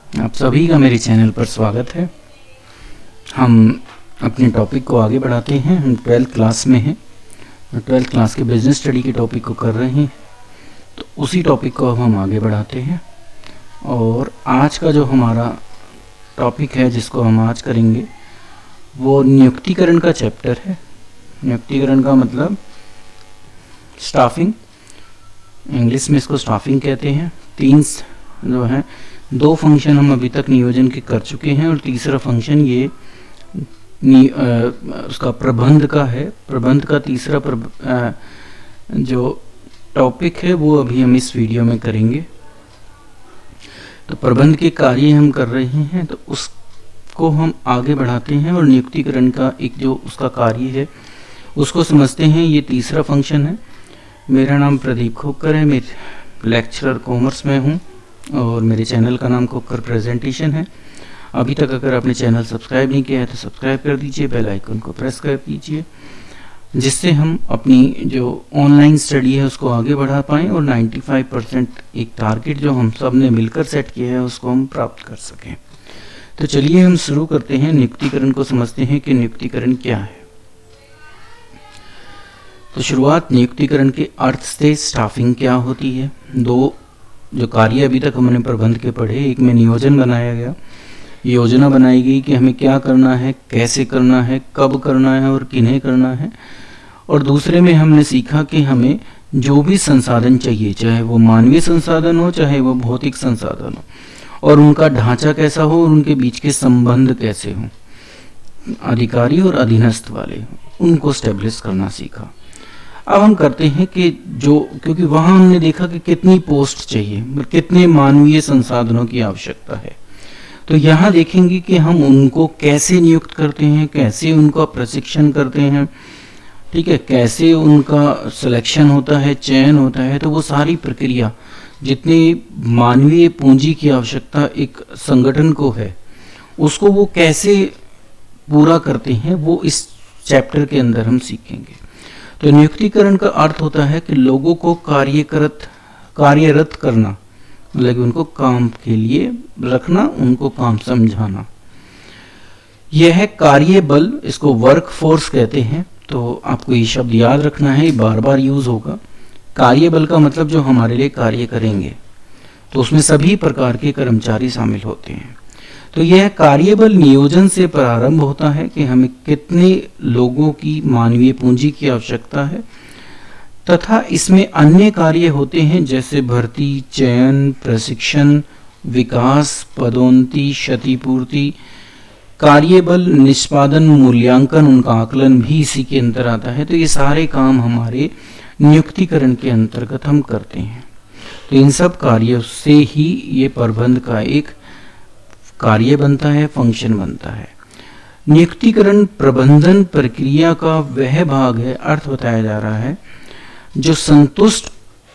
आप सभी का मेरे चैनल पर स्वागत है। हम अपने टॉपिक को आगे बढ़ाते हैं। हम 12th क्लास में हैं और 12th क्लास के बिजनेस स्टडी के टॉपिक को कर रहे हैं, तो उसी टॉपिक को अब हम आगे बढ़ाते हैं। और आज का जो हमारा टॉपिक है जिसको हम आज करेंगे वो नियुक्तिकरण का चैप्टर है। नियुक्तिकरण का मतलब स्टाफिंग, इंग्लिश में इसको स्टाफिंग कहते हैं। तीन जो है, दो फंक्शन हम अभी तक नियोजन के कर चुके हैं और तीसरा फंक्शन ये उसका प्रबंध का है। प्रबंध का तीसरा जो टॉपिक है वो अभी हम इस वीडियो में करेंगे। तो प्रबंध के कार्य हम कर रहे हैं, तो उसको हम आगे बढ़ाते हैं और नियुक्तिकरण का एक जो उसका कार्य है उसको समझते हैं। ये तीसरा फंक्शन है। मेरा नाम प्रदीप खोकर है, मैं लेक्चरर कॉमर्स में हूँ और मेरे चैनल का नाम खोकर प्रेजेंटेशन है। अभी तक अगर आपने चैनल सब्सक्राइब नहीं किया है तो सब्सक्राइब कर दीजिए, बेल आइकन को प्रेस कर दीजिए, जिससे हम अपनी जो ऑनलाइन स्टडी है उसको आगे बढ़ा पाएँ और 95% एक टारगेट जो हम सब ने मिलकर सेट किया है उसको हम प्राप्त कर सकें। तो चलिए हम शुरू करते हैं। नियुक्तिकरण को समझते हैं कि नियुक्तिकरण क्या है। तो शुरुआत नियुक्तिकरण के अर्थ से। स्टाफिंग क्या होती है। दो जो कार्य अभी तक हमने प्रबंध के पढ़े, एक में नियोजन बनाया गया, योजना बनाई गई कि हमें क्या करना है, कैसे करना है, कब करना है और किन्हें करना है। और दूसरे में हमने सीखा कि हमें जो भी संसाधन चाहिए, चाहे वो मानवीय संसाधन हो चाहे वो भौतिक संसाधन हो, और उनका ढांचा कैसा हो और उनके बीच के संबंध कैसे हो, अधिकारी और अधीनस्थ वाले, उनको स्टेब्लिश करना सीखा। अब हम करते हैं कि क्योंकि वहां हमने देखा कि कितनी पोस्ट चाहिए, कितने मानवीय संसाधनों की आवश्यकता है, तो यहाँ देखेंगे कि हम उनको कैसे नियुक्त करते हैं, कैसे उनका प्रशिक्षण करते हैं, ठीक है, कैसे उनका सिलेक्शन होता है, चयन होता है। तो वो सारी प्रक्रिया, जितनी मानवीय पूंजी की आवश्यकता एक संगठन को है, उसको वो कैसे पूरा करते हैं, वो इस चैप्टर के अंदर हम सीखेंगे। तो नियुक्तिकरण का अर्थ होता है कि लोगों को कार्यरत करना, मतलब उनको काम के लिए रखना, उनको काम समझाना। यह है कार्यबल, इसको वर्क फोर्स कहते हैं। तो आपको ये शब्द याद रखना है, बार बार यूज होगा। कार्यबल का मतलब जो हमारे लिए कार्य करेंगे, तो उसमें सभी प्रकार के कर्मचारी शामिल होते हैं। तो यह कार्यबल नियोजन से प्रारंभ होता है कि हमें कितने लोगों की मानवीय पूंजी की आवश्यकता है, तथा इसमें अन्य कार्य होते हैं जैसे भर्ती, चयन, प्रशिक्षण, विकास, पदोन्नति, क्षतिपूर्ति, कार्यबल निष्पादन, मूल्यांकन, उनका आकलन भी इसी के अंदर आता है। तो ये सारे काम हमारे नियुक्तिकरण के अंतर्गत हम करते हैं। तो इन सब कार्यों से ही ये प्रबंध का एक कार्य बनता है, फंक्शन बनता है। नियुक्तिकरण प्रबंधन प्रक्रिया का वह भाग है, अर्थ बताया जा रहा है, जो संतुष्ट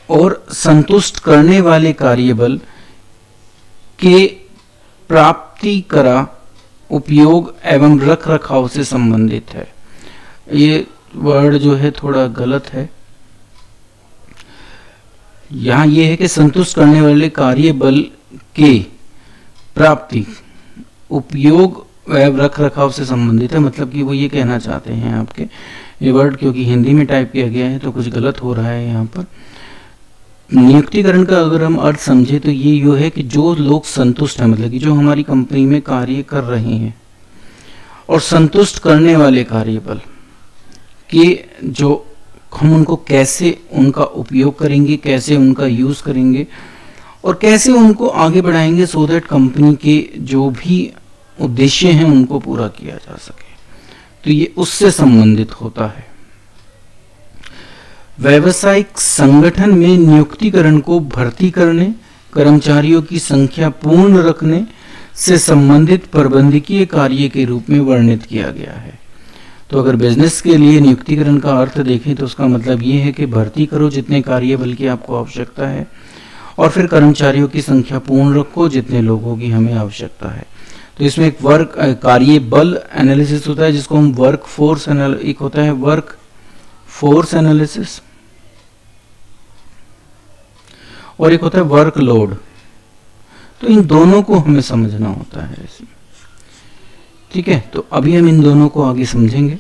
और संतुष्ट करने वाले कार्यबल के प्राप्ति करा, उपयोग एवं रख रखाव से संबंधित है। ये वर्ड जो है थोड़ा गलत है। यहाँ ये है कि संतुष्ट करने वाले कार्यबल के प्राप्ति, उपयोग एवं रख रखाव से संबंधित है। मतलब कि वो ये कहना चाहते हैं, आपके ये वर्ड क्योंकि हिंदी में टाइप किया गया है तो कुछ गलत हो रहा है यहाँ पर। नियुक्तिकरण का अगर हम अर्थ समझे तो ये है कि जो लोग संतुष्ट हैं, मतलब कि जो हमारी कंपनी में कार्य कर रहे हैं, और संतुष्ट करने वाले कार्यबल के जो हम उनको कैसे उनका उपयोग करेंगे, कैसे उनका यूज करेंगे और कैसे उनको आगे बढ़ाएंगे, सो दैट कंपनी के जो भी उद्देश्य हैं उनको पूरा किया जा सके। तो ये उससे संबंधित होता है। व्यावसायिक संगठन में नियुक्तिकरण को भर्ती करने, कर्मचारियों की संख्या पूर्ण रखने से संबंधित प्रबंधकीय कार्य के रूप में वर्णित किया गया है। तो अगर बिजनेस के लिए नियुक्तिकरण का अर्थ देखें तो उसका मतलब ये है कि भर्ती करो जितने कार्यबल की आपको आवश्यकता है, और फिर कर्मचारियों की संख्या पूर्ण रखो जितने लोगों की हमें आवश्यकता है। तो इसमें एक कार्यबल एनालिसिस होता है जिसको हम वर्क फोर्स एक होता है वर्क फोर्स एनालिसिस, और एक होता है वर्कलोड। तो इन दोनों को हमें समझना होता है ऐसे। ठीक है, तो अभी हम इन दोनों को आगे समझेंगे।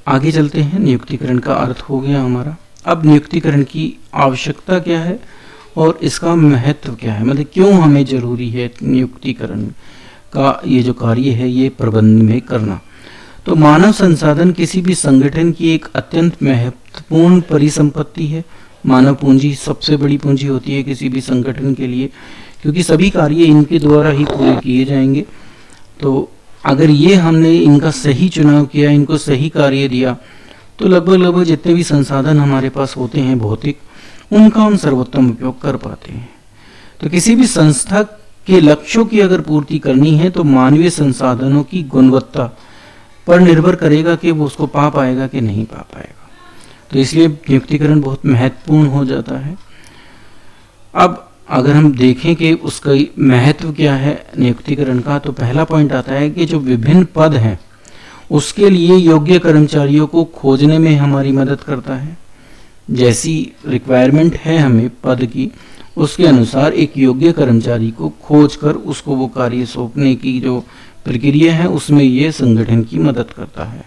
आगे चलते हैं। नियुक्तिकरण का अर्थ हो गया हमारा। अब नियुक्तिकरण की आवश्यकता क्या है और इसका महत्व क्या है, मतलब क्यों हमें जरूरी है नियुक्तिकरण का ये जो कार्य है ये प्रबंध में करना। तो मानव संसाधन किसी भी संगठन की एक अत्यंत महत्वपूर्ण परिसंपत्ति है। मानव पूंजी सबसे बड़ी पूंजी होती है किसी भी संगठन के लिए, क्योंकि सभी कार्य इनके द्वारा ही पूरे किए जाएंगे। तो अगर ये हमने इनका सही चुनाव किया, इनको सही कार्य दिया, तो लगभग जितने भी संसाधन हमारे पास होते हैं भौतिक, उनका हम सर्वोत्तम उपयोग कर पाते हैं। तो किसी भी संस्था के लक्ष्यों की अगर पूर्ति करनी है तो मानवीय संसाधनों की गुणवत्ता पर निर्भर करेगा कि वो उसको पा पाएगा कि नहीं पा पाएगा। तो इसलिए नियुक्तिकरण बहुत महत्वपूर्ण हो जाता है। अब अगर हम देखें कि उसका महत्व क्या है नियुक्तिकरण का, तो पहला पॉइंट आता है कि जो विभिन्न पद हैं उसके लिए योग्य कर्मचारियों को खोजने में हमारी मदद करता है। जैसी रिक्वायरमेंट है हमें पद की, उसके अनुसार एक योग्य कर्मचारी को खोजकर उसको वो कार्य सौंपने की जो प्रक्रिया है उसमें ये संगठन की मदद करता है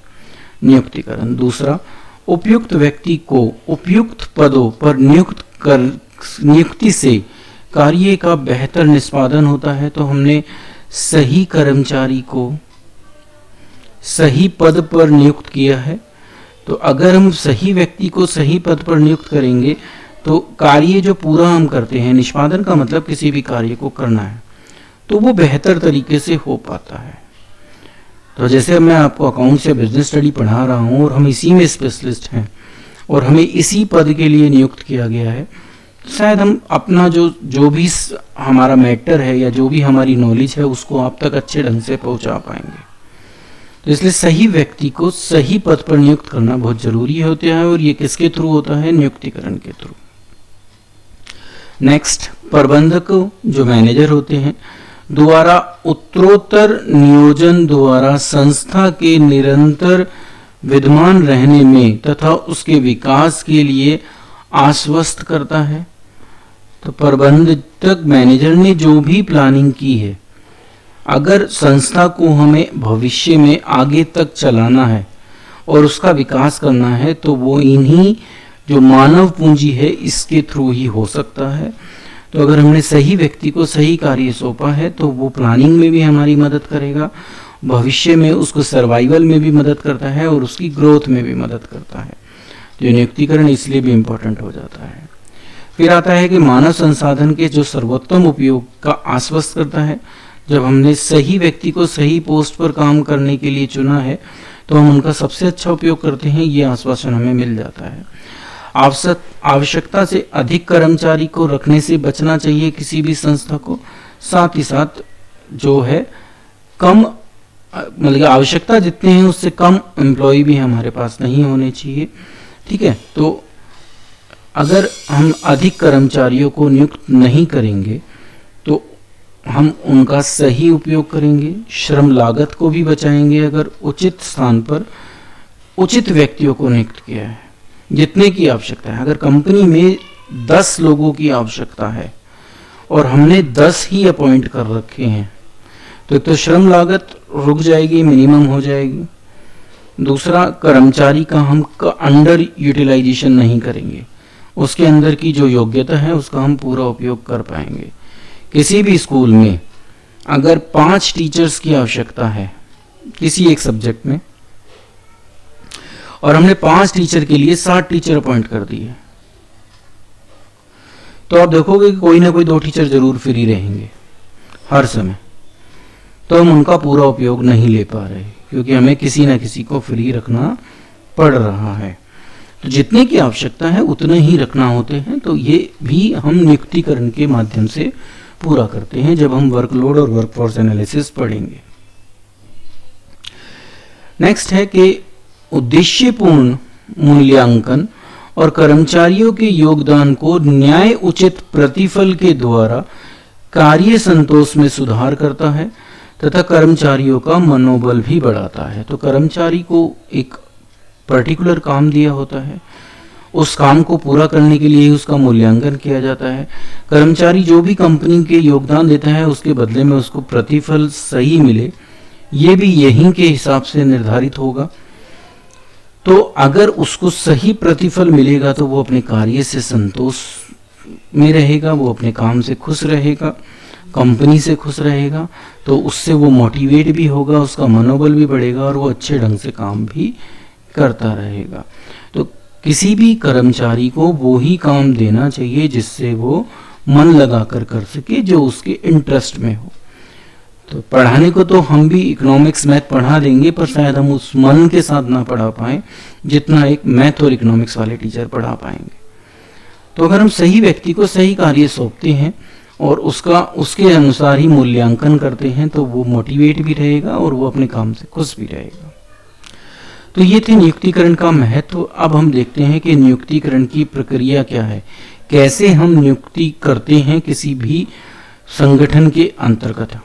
नियुक्तिकरण। दूसरा, उपयुक्त व्यक्ति को उपयुक्त पदों पर नियुक्ति से कार्य का बेहतर निष्पादन होता है। तो हमने सही कर्मचारी को सही पद पर नियुक्त किया है, तो अगर हम सही व्यक्ति को सही पद पर नियुक्त करेंगे तो कार्य जो पूरा हम करते हैं, निष्पादन का मतलब किसी भी कार्य को करना है, तो वो बेहतर तरीके से हो पाता है। तो जैसे मैं आपको अकाउंट्स या बिजनेस स्टडी पढ़ा रहा हूँ और हम इसी में स्पेशलिस्ट हैं और हमें इसी पद के लिए नियुक्त किया गया है, शायद हम अपना जो भी हमारा मैटर है या जो भी हमारी नॉलेज है उसको आप तक अच्छे ढंग से पहुंचा पाएंगे। तो इसलिए सही व्यक्ति को सही पद पर नियुक्त करना बहुत जरूरी होता है और ये किसके थ्रू होता है? नियुक्तिकरण के थ्रू। नेक्स्ट, प्रबंधक जो मैनेजर होते हैं द्वारा उत्तरोत्तर नियोजन द्वारा संस्था के निरंतर विद्यमान रहने में तथा उसके विकास के लिए आश्वस्त करता है। तो प्रबंधक मैनेजर ने जो भी प्लानिंग की है, अगर संस्था को हमें भविष्य में आगे तक चलाना है और उसका विकास करना है तो वो इन्हीं जो मानव पूंजी है इसके थ्रू ही हो सकता है। तो अगर हमने सही व्यक्ति को सही कार्य सौंपा है तो वो प्लानिंग में भी हमारी मदद करेगा, भविष्य में उसको सर्वाइवल में भी मदद करता है और उसकी ग्रोथ में भी मदद करता है। तो नियुक्तिकरण इसलिए भी इम्पोर्टेंट हो जाता है। फिर आता है कि मानव संसाधन के जो सर्वोत्तम उपयोग का आश्वस्त करता है। जब हमने सही व्यक्ति को सही पोस्ट पर काम करने के लिए चुना है तो हम उनका सबसे अच्छा उपयोग करते हैं, ये आश्वासन हमें मिल जाता है। आवश्यकता से अधिक कर्मचारी को रखने से बचना चाहिए किसी भी संस्था को। साथ ही साथ जो है कम, मतलब आवश्यकता जितने हैं उससे कम एम्प्लॉय भी हमारे पास नहीं होने चाहिए। ठीक है, तो अगर हम अधिक कर्मचारियों को नियुक्त नहीं करेंगे तो हम उनका सही उपयोग करेंगे, श्रम लागत को भी बचाएंगे। अगर उचित स्थान पर उचित व्यक्तियों को नियुक्त किया है जितने की आवश्यकता है। अगर कंपनी में 10 लोगों की आवश्यकता है और हमने 10 ही अपॉइंट कर रखे हैं तो एक तो श्रम लागत रुक जाएगी, मिनिमम हो जाएगी। दूसरा, कर्मचारी का हम अंडर यूटिलाइजेशन नहीं करेंगे, उसके अंदर की जो योग्यता है उसका हम पूरा उपयोग कर पाएंगे। किसी भी स्कूल में अगर 5 टीचर्स की आवश्यकता है किसी एक सब्जेक्ट में और हमने 5 टीचर के लिए 60 टीचर अपॉइंट कर दिए, तो आप देखोगे कि कोई ना कोई 2 टीचर जरूर फ्री रहेंगे हर समय। तो हम उनका पूरा उपयोग नहीं ले पा रहे क्योंकि हमें किसी ना किसी को फ्री रखना पड़ रहा है। तो जितने की आवश्यकता है उतने ही रखना होते हैं। तो ये भी हम नियुक्तिकरण के माध्यम से पूरा करते हैं जब हम वर्कलोड और वर्कफोर्स एनालिसिस पढ़ेंगे। नेक्स्ट है कि उद्देश्यपूर्ण मूल्यांकन और कर्मचारियों के योगदान को न्याय उचित प्रतिफल के द्वारा कार्य संतोष में सुधार करता है तथा कर्मचारियों का मनोबल भी बढ़ाता है। तो कर्मचारी को एक पर्टिकुलर काम दिया होता है, उस काम को पूरा करने के लिए उसका मूल्यांकन किया जाता है। कर्मचारी जो भी कंपनी के योगदान देता है उसके बदले में उसको प्रतिफल सही मिले, ये भी यहीं के हिसाब से निर्धारित होगा। तो अगर उसको सही प्रतिफल मिलेगा तो वो अपने कार्य से संतोष में रहेगा, वो अपने काम से खुश रहेगा, कंपनी से खुश रहेगा, तो उससे वो मोटिवेट भी होगा, उसका मनोबल भी बढ़ेगा और वो अच्छे ढंग से काम भी करता रहेगा। तो किसी भी कर्मचारी को वो ही काम देना चाहिए जिससे वो मन लगाकर कर सके, जो उसके इंटरेस्ट में हो। तो पढ़ाने को तो हम भी इकोनॉमिक्स मैथ पढ़ा देंगे, पर शायद हम उस मन के साथ ना पढ़ा पाएं जितना एक मैथ और इकोनॉमिक्स वाले टीचर पढ़ा पाएंगे। तो अगर हम सही व्यक्ति को सही कार्य सौंपते हैं और उसके अनुसार ही मूल्यांकन करते हैं तो वो मोटिवेट भी रहेगा और वो अपने काम से खुश भी रहेगा। तो ये थे नियुक्तिकरण का महत्व। अब हम देखते हैं कि नियुक्तिकरण की प्रक्रिया क्या है, कैसे हम नियुक्ति करते हैं किसी भी संगठन के अंतर्गत।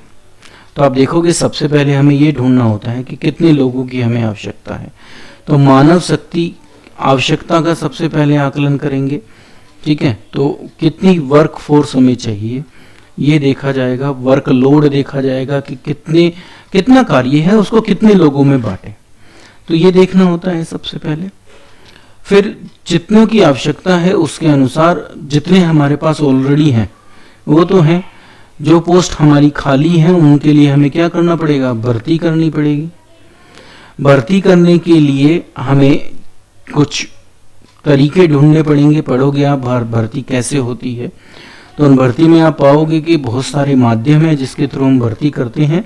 तो आप देखोगे सबसे पहले हमें ये ढूंढना होता है कि कितने लोगों की हमें आवश्यकता है। तो मानव शक्ति आवश्यकता का सबसे पहले आकलन करेंगे, ठीक है। तो कितनी वर्क फोर्स हमें चाहिए ये देखा जाएगा, वर्कलोड देखा जाएगा कि कितना कार्य है उसको कितने लोगों में बांटे, तो ये देखना होता है सबसे पहले। फिर जितनों की आवश्यकता है उसके अनुसार जितने हमारे पास ऑलरेडी हैं वो तो हैं, जो पोस्ट हमारी खाली हैं उनके लिए हमें क्या करना पड़ेगा, भर्ती करनी पड़ेगी। भर्ती करने के लिए हमें कुछ तरीके ढूंढने पड़ेंगे। पढ़ोगे आप भर्ती कैसे होती है, तो उन भर्ती में आप पाओगे कि बहुत सारे माध्यम हैं जिसके थ्रू हम भर्ती करते हैं।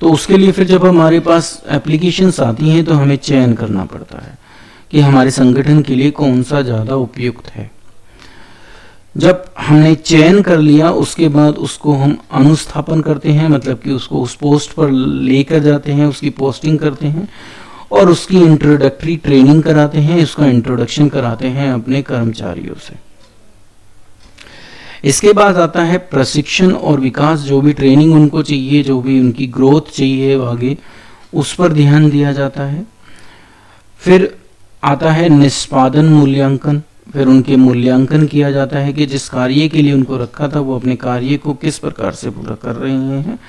तो उसके लिए फिर जब हमारे पास एप्लीकेशंस आती हैं तो हमें चयन करना पड़ता है कि हमारे संगठन के लिए कौन सा ज़्यादा उपयुक्त है। जब हमने चयन कर लिया उसके बाद उसको हम अनुस्थापन करते हैं, मतलब कि उसको उस पोस्ट पर लेकर जाते हैं, उसकी पोस्टिंग करते हैं और उसकी इंट्रोडक्टरी ट्रेनिंग कराते हैं, उसका इंट्रोडक्शन कराते हैं अपने कर्मचारियों से। इसके बाद आता है प्रशिक्षण और विकास। जो भी ट्रेनिंग उनको चाहिए, जो भी उनकी ग्रोथ चाहिए आगे, उस पर ध्यान दिया जाता है। फिर आता है निष्पादन मूल्यांकन। फिर उनके मूल्यांकन किया जाता है कि जिस कार्य के लिए उनको रखा था वो अपने कार्य को किस प्रकार से पूरा कर रहे हैं।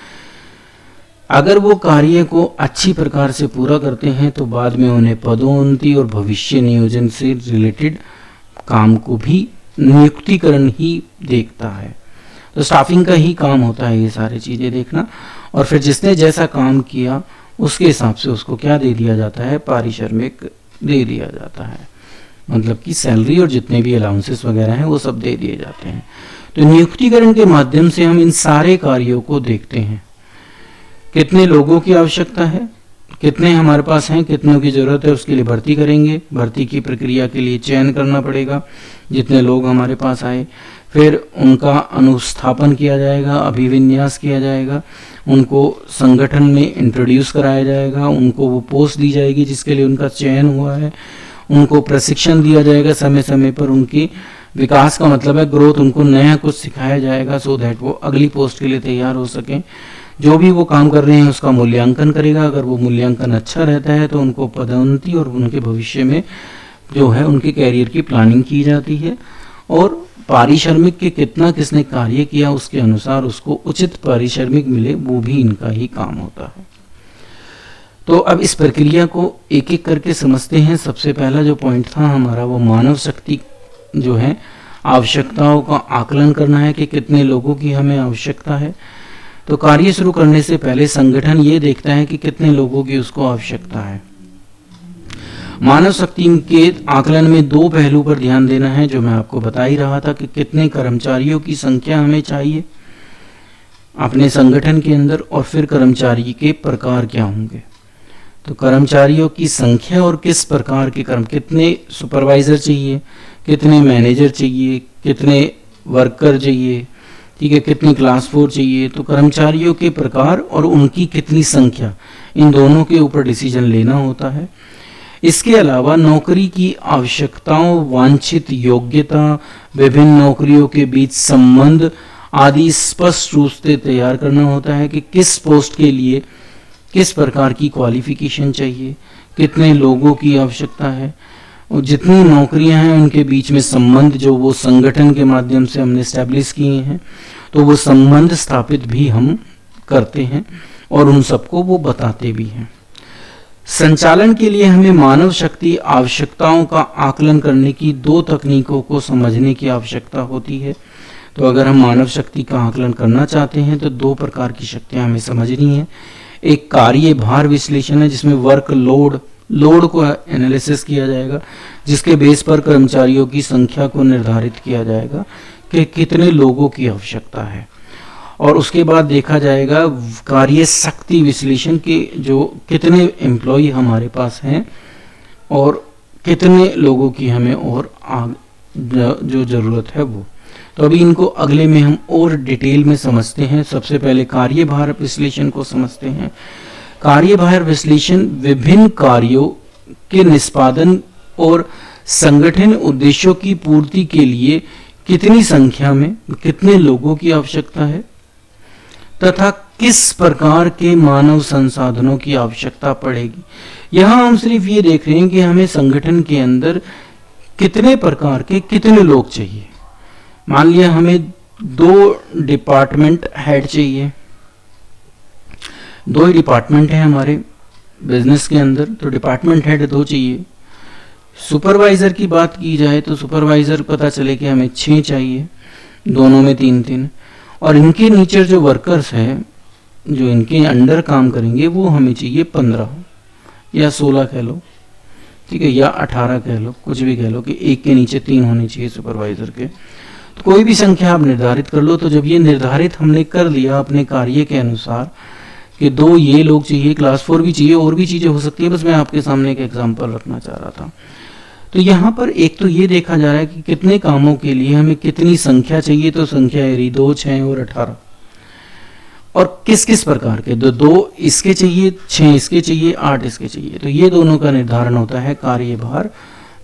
अगर वो कार्य को अच्छी प्रकार से पूरा करते हैं तो बाद में उन्हें पदोन्नति और भविष्य नियोजन से रिलेटेड काम को भी नियुक्तिकरण ही देखता है। तो स्टाफिंग का ही काम होता है ये सारी चीज़ें देखना। और फिर जिसने जैसा काम किया उसके हिसाब से उसको क्या दे दिया जाता है, पारिश्रमिक दे दिया जाता है, मतलब कि सैलरी और जितने भी अलाउंसेस वगैरह हैं वो सब दे दिए जाते हैं। तो नियुक्तिकरण के माध्यम से हम इन सारे कार्यों को देखते हैं। कितने लोगों की आवश्यकता है, कितने हमारे पास हैं, कितनों की ज़रूरत है, उसके लिए भर्ती करेंगे। भर्ती की प्रक्रिया के लिए चयन करना पड़ेगा जितने लोग हमारे पास आए। फिर उनका अनुस्थापन किया जाएगा, अभिविन्यास किया जाएगा, उनको संगठन में इंट्रोड्यूस कराया जाएगा, उनको वो पोस्ट दी जाएगी जिसके लिए उनका चयन हुआ है, उनको प्रशिक्षण दिया जाएगा समय समय पर। उनकी विकास का मतलब है ग्रोथ, उनको नया कुछ सिखाया जाएगा सो दैट वो अगली पोस्ट के लिए तैयार हो सकें। जो भी वो काम कर रहे हैं उसका मूल्यांकन करेगा। अगर वो मूल्यांकन अच्छा रहता है तो उनको पदोन्नति और उनके भविष्य में जो है उनके कैरियर की प्लानिंग की जाती है। और पारिश्रमिक के कितना किसने कार्य किया उसके अनुसार उसको उचित पारिश्रमिक मिले, वो भी इनका ही काम होता है। तो अब इस प्रक्रिया को एक एक करके समझते हैं। सबसे पहला जो पॉइंट था हमारा वो मानव शक्ति जो है, आवश्यकताओं का आकलन करना है कि कितने लोगों की हमें आवश्यकता है। तो कार्य शुरू करने से पहले संगठन ये देखता है कि कितने लोगों की उसको आवश्यकता है। मानव शक्ति के आकलन में दो पहलू पर ध्यान देना है, जो मैं आपको बता ही रहा था कि कितने कर्मचारियों की संख्या हमें चाहिए अपने संगठन के अंदर, और फिर कर्मचारी के प्रकार क्या होंगे। तो कर्मचारियों की संख्या और किस प्रकार के कितने सुपरवाइजर चाहिए, कितने मैनेजर चाहिए, कितने वर्कर चाहिए, ठीक है, कितनी क्लास 4 चाहिए। तो कर्मचारियों के प्रकार और उनकी कितनी संख्या, इन दोनों के ऊपर डिसीजन लेना होता है। इसके अलावा नौकरी की आवश्यकताओं, वांछित योग्यता, विभिन्न नौकरियों के बीच संबंध आदि स्पष्ट रूप से तैयार करना होता है कि किस पोस्ट के लिए किस प्रकार की क्वालिफिकेशन चाहिए, कितने लोगों की आवश्यकता है, और जितनी नौकरियां हैं उनके बीच में संबंध जो वो संगठन के माध्यम से हमने स्टैब्लिश किए हैं, तो वो संबंध स्थापित भी हम करते हैं और उन सबको वो बताते भी हैं। संचालन के लिए हमें मानव शक्ति आवश्यकताओं का आकलन करने की 2 तकनीकों को समझने की आवश्यकता होती है। तो अगर हम मानव शक्ति का आकलन करना चाहते हैं तो 2 प्रकार की शक्तियां हमें समझनी है। एक कार्य भार विश्लेषण है, जिसमें वर्क लोड को एनालिसिस किया जाएगा, जिसके बेस पर कर्मचारियों की संख्या को निर्धारित किया जाएगा कि कितने लोगों की आवश्यकता है। और उसके बाद देखा जाएगा कार्य शक्ति विश्लेषण के जो कितने एम्प्लॉय हमारे पास हैं और कितने लोगों की हमें और जो ज़रूरत है वो। तो अभी इनको अगले में हम और डिटेल में समझते हैं। सबसे पहले कार्यभार विश्लेषण को समझते हैं। कार्यभार विश्लेषण विभिन्न कार्यों के निष्पादन और संगठन उद्देश्यों की पूर्ति के लिए कितनी संख्या में कितने लोगों की आवश्यकता है तथा किस प्रकार के मानव संसाधनों की आवश्यकता पड़ेगी। यहाँ हम सिर्फ ये देख रहे हैं कि हमें संगठन के अंदर कितने प्रकार के कितने लोग चाहिए। मान लिया हमें 2 डिपार्टमेंट हेड चाहिए, 2 ही डिपार्टमेंट है हमारे बिजनेस के अंदर, तो डिपार्टमेंट हेड 2 चाहिए। सुपरवाइजर की बात की जाए तो सुपरवाइजर पता चले कि हमें 6 चाहिए, दोनों में 3-3। और इनके नीचे जो वर्कर्स हैं जो इनके अंडर काम करेंगे वो हमें चाहिए 15 या 16 कह लो, ठीक है, या 18 कह लो, कुछ भी कह लो कि एक के नीचे 3 होने चाहिए सुपरवाइजर के। तो कोई भी संख्या आप निर्धारित कर लो। तो जब ये निर्धारित हमने कर लिया अपने कार्य के अनुसार कि 2 ये लोग चाहिए, क्लास 4 भी चाहिए, और भी चीज़ें हो सकती है, बस मैं आपके सामने एक एग्जाम्पल रखना चाह रहा था। तो यहाँ पर एक तो ये देखा जा रहा है कि कितने कामों के लिए हमें कितनी संख्या चाहिए। तो संख्या है 2, 6 और 18। और किस किस प्रकार के, 2 इसके चाहिए, 6 इसके चाहिए, 8 इसके चाहिए। तो ये दोनों का निर्धारण होता है कार्यभार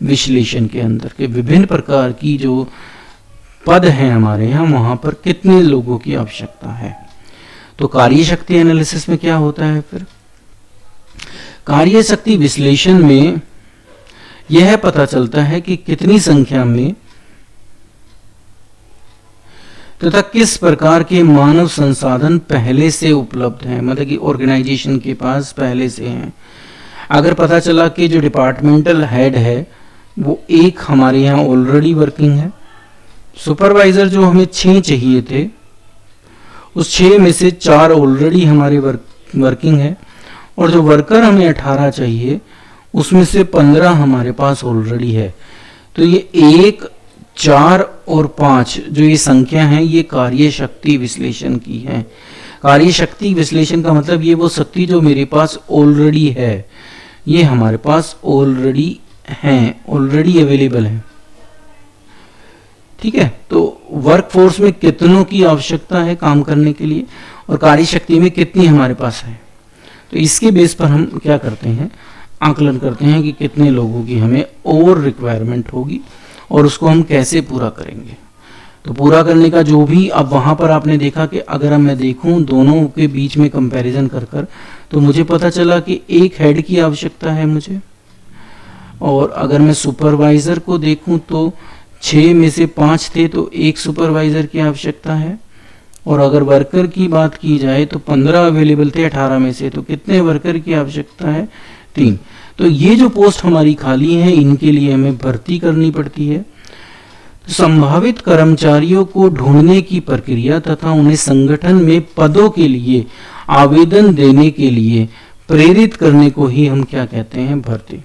विश्लेषण के अंदर के विभिन्न प्रकार की जो पद हैं हमारे यहाँ, वहाँ पर कितने लोगों की आवश्यकता है। तो कार्य शक्ति एनालिसिस में क्या होता है फिर? कार्य शक्ति विश्लेषण में यह पता चलता है कि कितनी संख्या में तथा किस प्रकार के मानव संसाधन पहले से उपलब्ध हैं, मतलब कि ऑर्गेनाइजेशन के पास पहले से हैं। अगर पता चला कि जो डिपार्टमेंटल हेड है वो एक हमारे यहाँ ऑलरेडी वर्किंग है, सुपरवाइजर जो हमें 6 चाहिए थे उस 6 में से 4 ऑलरेडी हमारे वर्किंग है, और जो वर्कर हमें 18 चाहिए उसमें से 15 हमारे पास ऑलरेडी है। तो ये 1, 4 और 5 जो ये संख्या है ये कार्य शक्ति विश्लेषण की है। कार्य शक्ति विश्लेषण का मतलब ये वो शक्ति जो मेरे पास ऑलरेडी है, ये हमारे पास ऑलरेडी हैं, ऑलरेडी अवेलेबल है, ठीक है। तो वर्कफोर्स में कितनों की आवश्यकता है काम करने के लिए और कार्य शक्ति में कितनी हमारे पास है। तो इसके बेस पर हम क्या करते हैं, आकलन करते हैं कि कितने लोगों की हमें और रिक्वायरमेंट होगी और उसको हम कैसे पूरा करेंगे। तो पूरा करने का जो भी, अब वहाँ पर आपने देखा कि अगर मैं देखूँ दोनों के बीच में कंपैरिजन कर तो मुझे पता चला कि एक हेड की आवश्यकता है मुझे, और अगर मैं सुपरवाइज़र को देखूँ तो 6 में से 5 थे तो 1 सुपरवाइज़र की आवश्यकता है, और अगर वर्कर की बात की जाए तो 15 अवेलेबल थे 18 में से, तो कितने वर्कर की आवश्यकता है, 3। तो ये जो पोस्ट हमारी खाली है इनके लिए हमें भर्ती करनी पड़ती है। तो संभावित कर्मचारियों को ढूंढने की प्रक्रिया तथा उन्हें संगठन में पदों के लिए आवेदन देने के लिए प्रेरित करने को ही हम क्या कहते हैं, भर्ती।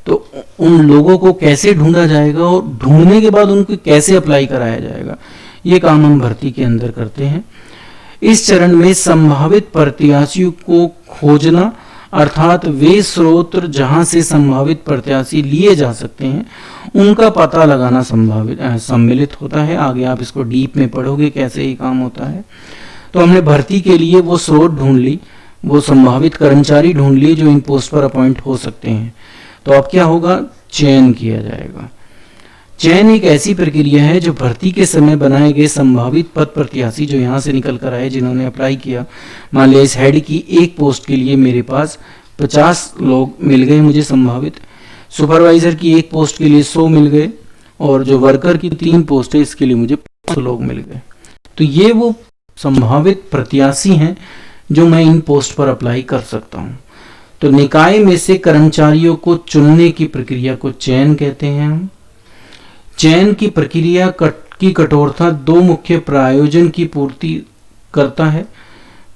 तो उन लोगों को कैसे ढूंढा जाएगा और ढूंढने के बाद उनको कैसे अप्लाई कराया जाएगा, ये काम हम भर्ती के अंदर करते हैं। इस चरण में संभावित प्रत्याशियों को खोजना, अर्थात वे स्रोत जहां से संभावित प्रत्याशी लिए जा सकते हैं उनका पता लगाना सम्मिलित होता है। आगे आप इसको डीप में पढ़ोगे कैसे ये काम होता है। तो हमने भर्ती के लिए वो स्रोत ढूंढ ली, वो संभावित कर्मचारी ढूंढ लिए जो इन पोस्ट पर अपॉइंट हो सकते हैं। तो अब क्या होगा, चयन किया जाएगा। चयन एक ऐसी प्रक्रिया है जो भर्ती के समय बनाए गए संभावित पद प्रत्याशी जो यहाँ से निकल कर आए जिन्होंने अप्लाई किया, मान लिया इस हेड की एक पोस्ट के लिए मेरे पास 50 लोग मिल गए मुझे संभावित, सुपरवाइजर की एक पोस्ट के लिए 100 मिल गए और जो वर्कर की 3 पोस्ट है इसके लिए मुझे 500 लोग मिल गए। तो ये वो संभावित प्रत्याशी हैं जो मैं इन पोस्ट पर अप्लाई कर सकता हूं। तो निकाय में से कर्मचारियों को चुनने की प्रक्रिया को चयन कहते हैं हम। चयन की प्रक्रिया की कठोरता 2 मुख्य प्रायोजन की पूर्ति करता है।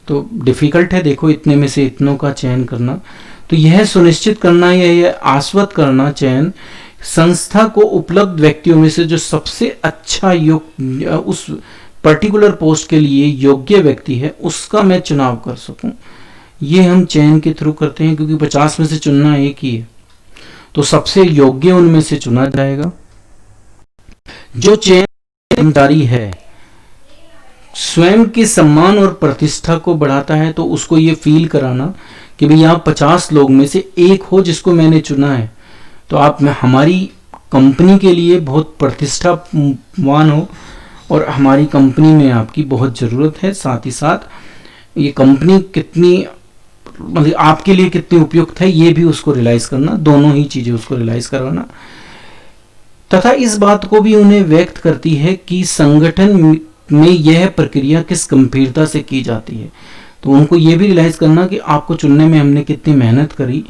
तो डिफिकल्ट है, देखो इतने में से इतनों का चयन करना। तो यह सुनिश्चित करना या यह आश्वस्त करना चयन संस्था को उपलब्ध व्यक्तियों में से जो सबसे अच्छा उस पर्टिकुलर पोस्ट के लिए योग्य व्यक्ति है उसका मैं चुनाव कर सकूं, ये हम चयन के थ्रू करते हैं। क्योंकि 50 में से चुनना एक ही है, तो सबसे योग्य उनमें से चुना जाएगा। जो चयन कर्मचारी है स्वयं के सम्मान और प्रतिष्ठा को बढ़ाता है, तो उसको ये फील कराना कि भाई आप 50 लोग में से एक हो जिसको मैंने चुना है, तो आप हमारी कंपनी के लिए बहुत प्रतिष्ठावान हो और हमारी कंपनी में आपकी बहुत ज़रूरत है। साथ ही साथ ये कंपनी कितनी मतलब आपके लिए कितनी उपयुक्त है ये भी उसको रियलाइज करना, दोनों ही चीज़ें उसको रियलाइज करवाना। तथा इस बात को भी उन्हें व्यक्त करती है कि संगठन में यह प्रक्रिया किस गंभीरता से की जाती है। तो उनको ये भी रियलाइज करना कि आपको चुनने में हमने कितनी मेहनत करी,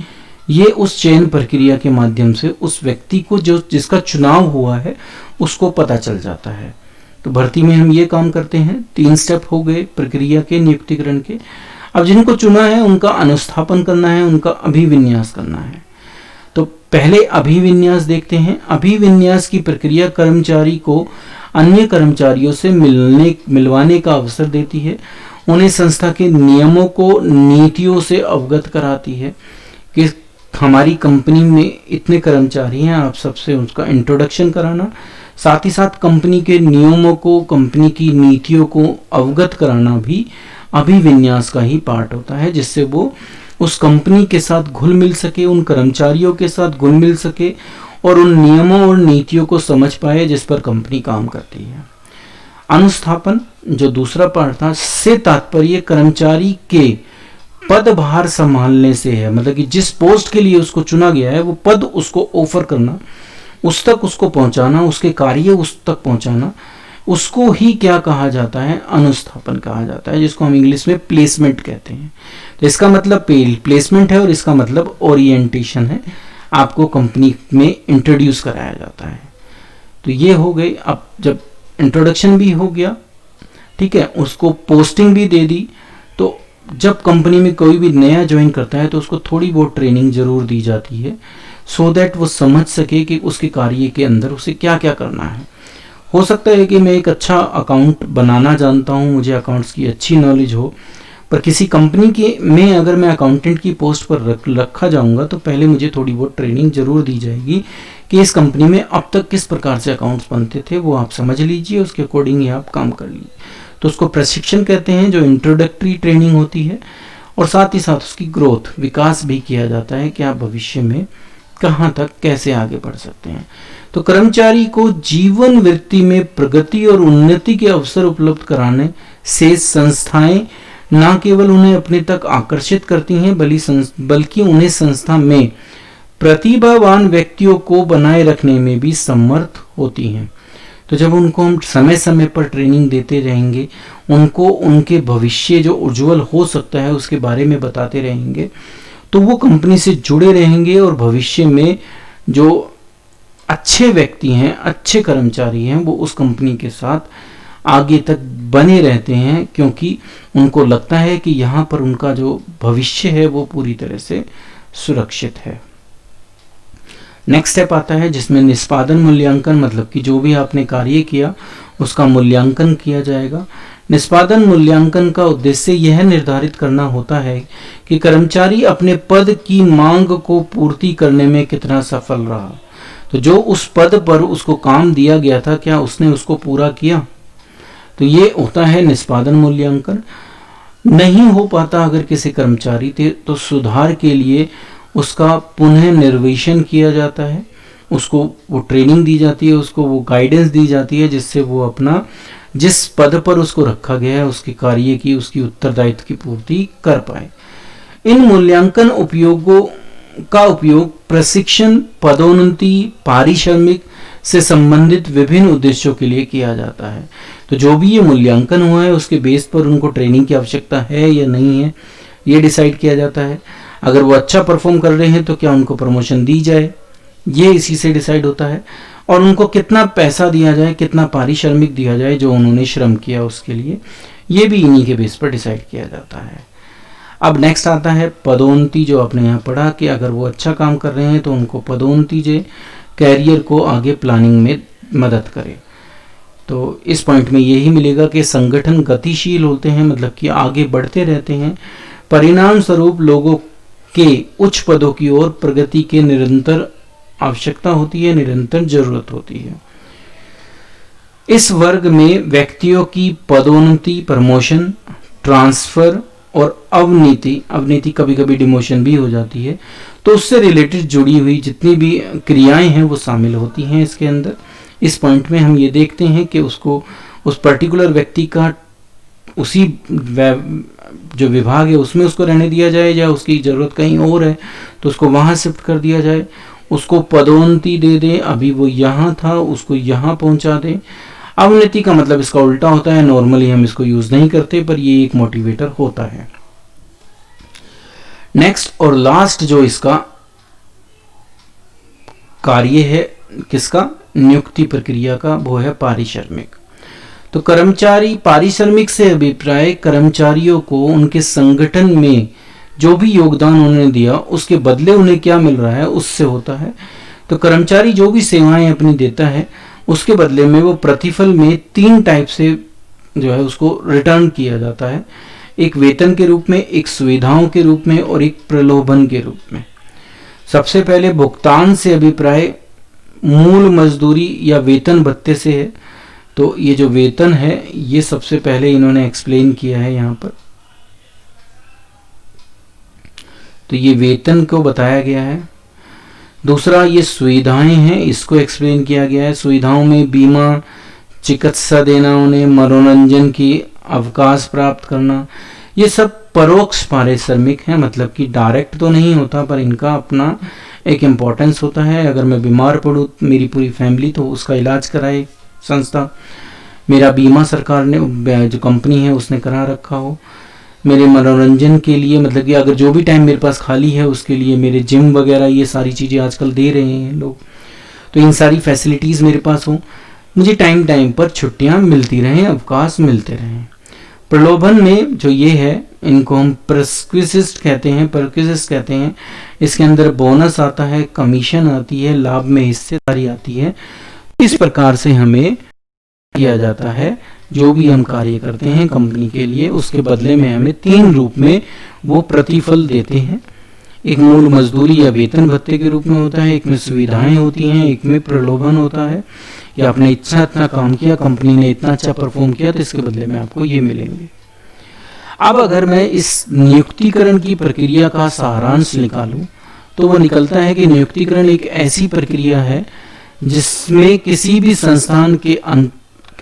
ये उस चयन प्रक्रिया के माध्यम से उस व्यक्ति को जो जिसका चुनाव हुआ है उसको पता चल जाता है। तो भर्ती में हम ये काम करते हैं। 3 स्टेप हो गए प्रक्रिया के, नियुक्तिकरण के। अब जिनको चुना है उनका अनुस्थापन करना है, उनका अभिविन्यास करना है। तो पहले अभिविन्यास देखते हैं। अभिविन्यास की प्रक्रिया कर्मचारी को अन्य कर्मचारियों से मिलवाने का अवसर देती है, उन्हें संस्था के नियमों को नीतियों से अवगत कराती है कि हमारी कंपनी में इतने कर्मचारी हैं, आप सबसे उसका इंट्रोडक्शन कराना, साथ ही साथ कंपनी के नियमों को, कंपनी की नीतियों को अवगत कराना भी अभिविन्यास का ही पार्ट होता है, जिससे वो उस कंपनी के साथ घुल मिल सके, उन कर्मचारियों के साथ घुल मिल सके और उन नियमों और नीतियों को समझ पाए जिस पर कंपनी काम करती है। अनुस्थापन जो दूसरा पार्ट था, से तात्पर्य कर्मचारी के पदभार संभालने से है। मतलब कि जिस पोस्ट के लिए उसको चुना गया है वो पद उसको ऑफर करना, उस तक उसको पहुंचाना, उसके कार्य उस तक पहुंचाना, उसको ही क्या कहा जाता है, अनुस्थापन कहा जाता है, जिसको हम इंग्लिश में प्लेसमेंट कहते हैं। तो इसका मतलब प्लेसमेंट है और इसका मतलब ओरिएंटेशन है, आपको कंपनी में इंट्रोड्यूस कराया जाता है। तो ये हो गई। अब जब इंट्रोडक्शन भी हो गया, ठीक है, उसको पोस्टिंग भी दे दी, तो जब कंपनी में कोई भी नया ज्वाइन करता है तो उसको थोड़ी बहुत ट्रेनिंग जरूर दी जाती है, सो दैट वो समझ सके कि उसके कार्य के अंदर उसे क्या क्या करना है। हो सकता है कि मैं एक अच्छा अकाउंट बनाना जानता हूँ, मुझे अकाउंट्स की अच्छी नॉलेज हो, पर किसी कंपनी के में अगर मैं अकाउंटेंट की पोस्ट पर रखा जाऊंगा तो पहले मुझे थोड़ी बहुत ट्रेनिंग जरूर दी जाएगी कि इस कंपनी में अब तक किस प्रकार से अकाउंट्स बनते थे, वो आप समझ लीजिए, उसके अकॉर्डिंग ही आप काम कर लीजिए। तो उसको प्रशिक्षण कहते हैं, जो इंट्रोडक्टरी ट्रेनिंग होती है, और साथ ही साथ उसकी ग्रोथ, विकास भी किया जाता है कि आप भविष्य में कहाँ तक कैसे आगे बढ़ सकते हैं। तो कर्मचारी को जीवन वृत्ति में प्रगति और उन्नति के अवसर उपलब्ध कराने से संस्थाएं न केवल उन्हें अपने तक आकर्षित करती हैं बल्कि उन्हें संस्था में प्रतिभावान व्यक्तियों को बनाए रखने में भी समर्थ होती हैं। तो जब उनको हम समय समय पर ट्रेनिंग देते रहेंगे, उनको उनके भविष्य जो उज्जवल हो सकता है उसके बारे में बताते रहेंगे, तो वो कंपनी से जुड़े रहेंगे और भविष्य में जो अच्छे व्यक्ति हैं, अच्छे कर्मचारी हैं, वो उस कंपनी के साथ आगे तक बने रहते हैं, क्योंकि उनको लगता है कि यहाँ पर उनका जो भविष्य है वो पूरी तरह से सुरक्षित है। नेक्स्ट स्टेप आता है जिसमें निष्पादन मूल्यांकन, मतलब कि जो भी आपने कार्य किया उसका मूल्यांकन किया जाएगा। निष्पादन मूल्यांकन का उद्देश्य यह निर्धारित करना होता है कि कर्मचारी अपने पद की मांग को पूर्ति करने में कितना सफल रहा। तो जो उस पद पर उसको काम दिया गया था, क्या उसने उसको पूरा किया? तो ये होता है निष्पादन मूल्यांकन। नहीं हो पाता अगर किसी कर्मचारी थे तो सुधार के लिए उसका पुनः निर्वेशन किया जाता है, उसको वो ट्रेनिंग दी जाती है, उसको वो गाइडेंस दी जाती है, जिससे वो अपना जिस पद पर उसको रखा गया है उसके कार्य की, उसकी उत्तरदायित्व की पूर्ति कर पाए। इन मूल्यांकन का उपयोग प्रशिक्षण, पदोन्नति, पारिश्रमिक से संबंधित विभिन्न उद्देश्यों के लिए किया जाता है। तो जो भी ये मूल्यांकन हुआ है उसके बेस पर उनको ट्रेनिंग की आवश्यकता है या नहीं है, ये डिसाइड किया जाता है। अगर वो अच्छा परफॉर्म कर रहे हैं तो क्या उनको प्रमोशन दी जाए, ये इसी से डिसाइड होता है। और उनको कितना पैसा दिया जाए, कितना पारिश्रमिक दिया जाए जो उन्होंने श्रम किया उसके लिए, ये भी इन्हीं के बेस पर डिसाइड किया जाता है। अब नेक्स्ट आता है पदोन्नति, जो आपने यहाँ पढ़ा कि अगर वो अच्छा काम कर रहे हैं तो उनको पदोन्नति जे कैरियर को आगे प्लानिंग में मदद करे। तो इस पॉइंट में यही मिलेगा कि संगठन गतिशील होते हैं, मतलब कि आगे बढ़ते रहते हैं, परिणाम स्वरूप लोगों के उच्च पदों की ओर प्रगति के निरंतर आवश्यकता होती है, निरंतर जरूरत होती है। इस वर्ग में व्यक्तियों की पदोन्नति, प्रमोशन, ट्रांसफर और अवनीति कभी कभी डिमोशन भी हो जाती है, तो उससे रिलेटेड जुड़ी हुई जितनी भी क्रियाएं हैं वो शामिल होती हैं इसके अंदर। इस पॉइंट में हम ये देखते हैं कि उसको उस पर्टिकुलर व्यक्ति का उसी जो विभाग है उसमें उसको रहने दिया जाए, या उसकी ज़रूरत कहीं और है तो उसको वहाँ शिफ्ट कर दिया जाए, उसको पदोन्नति दे दें, अभी वो यहाँ था उसको यहाँ पहुँचा दें। अवनति का मतलब इसका उल्टा होता है, नॉर्मली हम इसको यूज़ नहीं करते पर ये एक मोटिवेटर होता है। नेक्स्ट और लास्ट जो इसका कार्य है किसका, नियुक्ति प्रक्रिया का, वो है पारिश्रमिक। तो कर्मचारी पारिश्रमिक से अभिप्राय कर्मचारियों को उनके संगठन में जो भी योगदान उन्होंने दिया उसके बदले उन्हें क्या मिल रहा है उससे होता है। तो कर्मचारी जो भी सेवाएं अपनी देता है उसके बदले में वो प्रतिफल में 3 टाइप से जो है उसको रिटर्न किया जाता है, एक वेतन के रूप में, एक सुविधाओं के रूप में और एक प्रलोभन के रूप में। सबसे पहले भुगतान से अभिप्राय मूल मजदूरी या वेतन भत्ते से है। तो ये जो वेतन है ये सबसे पहले इन्होंने एक्सप्लेन किया है यहाँ पर, तो ये वेतन को बताया गया है। दूसरा ये सुविधाएं हैं, इसको एक्सप्लेन किया गया है। सुविधाओं में बीमा, चिकित्सा देना, उन्हें मनोरंजन की अवकाश प्राप्त करना, ये सब परोक्ष पारिश्रमिक हैं, मतलब कि डायरेक्ट तो नहीं होता पर इनका अपना एक इम्पोर्टेंस होता है। अगर मैं बीमार पड़ूँ मेरी पूरी फैमिली तो उसका इलाज कराए संस्था, मेरा बीमा सरकार ने जो कंपनी है उसने करा रखा हो, मेरे मनोरंजन के लिए मतलब कि अगर जो भी टाइम मेरे पास खाली है उसके लिए मेरे जिम वगैरह ये सारी चीज़ें आजकल दे रहे हैं लोग, तो इन सारी फैसिलिटीज़ मेरे पास हो, मुझे टाइम टाइम पर छुट्टियां मिलती रहें, अवकाश मिलते रहें। प्रलोभन में जो ये है इनको हम परक्विजिस्ट कहते हैं। इसके अंदर बोनस आता है, कमीशन आती है, लाभ में हिस्सेदारी आती है। इस प्रकार से हमें किया जाता है जो भी हम कार्य करते हैं कंपनी के लिए उसके बदले में हमें 3 रूप में वो प्रतिफल देते हैं। एक मूल मजदूरी या वेतन भत्ते के रूप में होता है, एक में सुविधाएं होती हैं, एक में प्रलोभन होता है, या आपने इतना काम किया, कंपनी ने इतना अच्छा परफॉर्म किया तो इसके बदले में आपको ये मिलेंगे। अब अगर मैं इस नियुक्तिकरण की प्रक्रिया का सारांश निकालूं तो वो निकलता है कि नियुक्तिकरण एक ऐसी प्रक्रिया है जिसमें किसी भी संस्थान के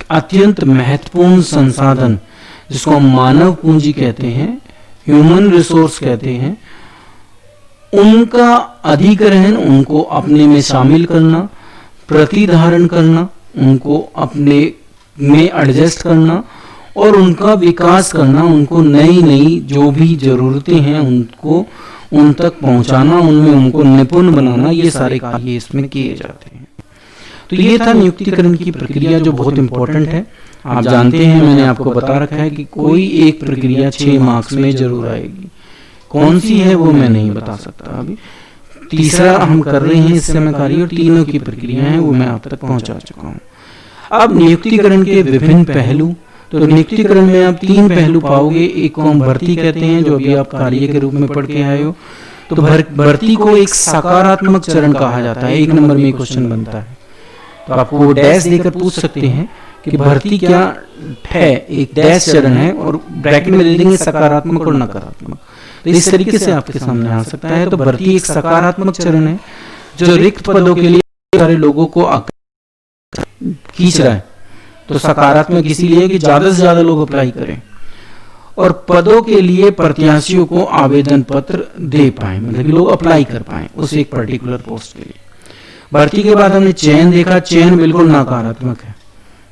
अत्यंत महत्वपूर्ण संसाधन, जिसको हम मानव पूंजी कहते हैं, ह्यूमन रिसोर्स कहते हैं, उनका अधिग्रहण, उनको अपने में शामिल करना, प्रतिधारण करना, उनको अपने में एडजस्ट करना और उनका विकास करना, उनको नई नई जो भी जरूरतें हैं उनको उन तक पहुंचाना, उनमें उनको निपुण बनाना, ये सारे कार्य इसमें किए जाते हैं। तो ये था नियुक्तिकरण की प्रक्रिया जो बहुत इंपॉर्टेंट है। आप जानते हैं मैंने आपको बता रखा है कि कोई एक प्रक्रिया 6 मार्क्स में जरूर आएगी, कौन सी है वो मैं नहीं बता सकता अभी। तीसरा हम कर रहे हैं इस समय कार्य और तीनों की प्रक्रिया है वो मैं आप तक पहुंचा चुका हूँ। अब नियुक्तिकरण के विभिन्न पहलू, तो नियुक्तिकरण में आप 3 पहलू पाओगे। एक को हम भर्ती कहते हैं जो अभी आप कार्य के रूप में पढ़ के आए हो। तो भर्ती को एक सकारात्मक चरण कहा जाता है। 1 नंबर में क्वेश्चन बनता है तो आपको वो डैश देकर पूछ सकते हैं कि भर्ती क्या है, एक डैश चरण है और ब्रैकेट में दे देंगे सकारात्मक और नकारात्मक। तो इस तरीके से आपके सामने आ सकता है। तो भर्ती एक सकारात्मक चरण है जो रिक्त पदों के लिए सारे लोगों को खींच रहा है। तो सकारात्मक इसीलिए कि ज्यादा से ज्यादा लोग अप्लाई करें। और पदों के लिए प्रत्याशियों को आवेदन पत्र दे पाए, मतलब कि लोग अप्लाई कर पाए उस एक पर्टिकुलर पोस्ट के लिए। भर्ती के बाद हमने चयन देखा, चयन बिल्कुल नकारात्मक है,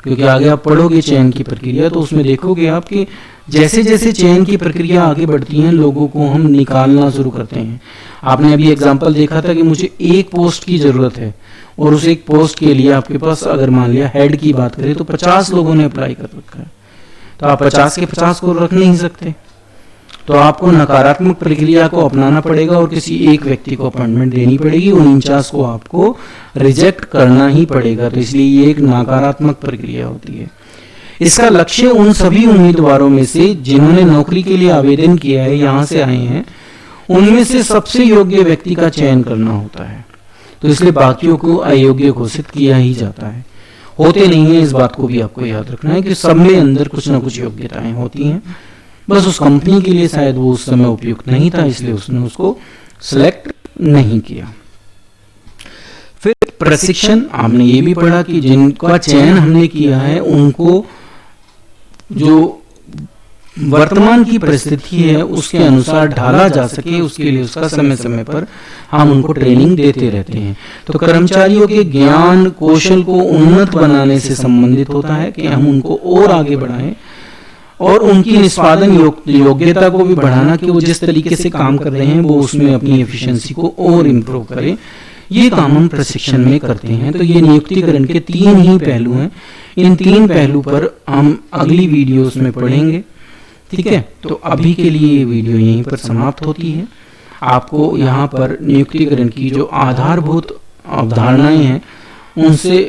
क्योंकि आगे आप पढ़ोगे चयन की प्रक्रिया तो उसमें देखोगे आप कि जैसे जैसे चयन की प्रक्रिया आगे बढ़ती है लोगों को हम निकालना शुरू करते हैं। आपने अभी एग्जांपल देखा था कि मुझे एक पोस्ट की जरूरत है और उस एक पोस्ट के लिए आपके पास अगर मान लिया हेड की बात करें तो 50 लोगों ने अप्लाई कर रखा है, तो आप 50 के 50 को रख नहीं सकते, तो आपको नकारात्मक प्रक्रिया को अपनाना पड़ेगा और किसी एक व्यक्ति को अपॉइंटमेंट देनी पड़ेगी, उन 49 को आपको रिजेक्ट करना ही पड़ेगा। तो इसलिए ये एक नकारात्मक प्रक्रिया होती है। इसका लक्ष्य उन सभी उम्मीदवारों में से जिन्होंने नौकरी के लिए आवेदन किया है, यहां से आए हैं, उनमें से सबसे योग्य व्यक्ति का चयन करना होता है। तो इसलिए बाकियों को अयोग्य घोषित किया ही जाता है, होते नहीं है। इस बात को भी आपको याद रखना है कि सब में अंदर कुछ ना कुछ योग्यताएं होती हैं, बस उस कंपनी के लिए शायद वो उस समय उपयुक्त नहीं था, इसलिए उसने उसको सिलेक्ट नहीं किया। फिर प्रशिक्षण, आपने ये भी पढ़ा कि जिनका चयन हमने किया है उनको जो वर्तमान की परिस्थिति है उसके अनुसार ढाला जा सके, उसके लिए उसका समय समय पर हम उनको ट्रेनिंग देते रहते हैं। तो कर्मचारियों के ज्ञान कौशल को उन्नत बनाने से संबंधित होता है कि हम उनको और आगे बढ़ाएं और उनकी निष्पादन योग्यता को भी बढ़ाना कि वो जिस तरीके से काम कर रहे हैं वो उसमें अपनी एफिशिएंसी को और इम्प्रूव करें। ये काम हम प्रशिक्षण में करते हैं। तो ये नियुक्तिकरण के 3 ही पहलू हैं। इन 3 पहलू पर हम अगली वीडियोस में पढ़ेंगे, ठीक है। तो अभी के लिए ये वीडियो यहीं पर समाप्त होती है। आपको यहाँ पर नियुक्तिकरण की जो आधारभूत अवधारणाएं हैं उनसे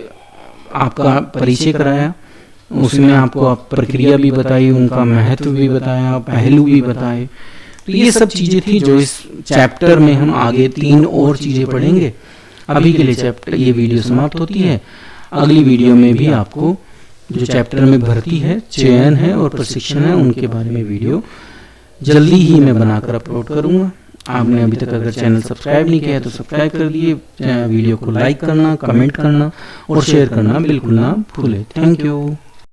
आपका परिचय कराया, उसमें आपको प्रक्रिया भी बताई, उनका महत्व भी बताया, पहलू भी बताए। तो ये सब चीजें थी जो इस चैप्टर में हम आगे 3 और चीजें पढ़ेंगे। अभी के लिए चैप्टर ये वीडियो समाप्त होती है। अगली वीडियो में भी आपको जो चैप्टर में भर्ती है, चयन है और प्रशिक्षण है, उनके बारे में वीडियो जल्दी ही मैं बनाकर अपलोड करूंगा। आपने अभी तक अगर चैनल सब्सक्राइब नहीं किया है तो सब्सक्राइब कर दिए, वीडियो को लाइक करना, कमेंट करना और शेयर करना बिल्कुल ना भूलें। Thank you.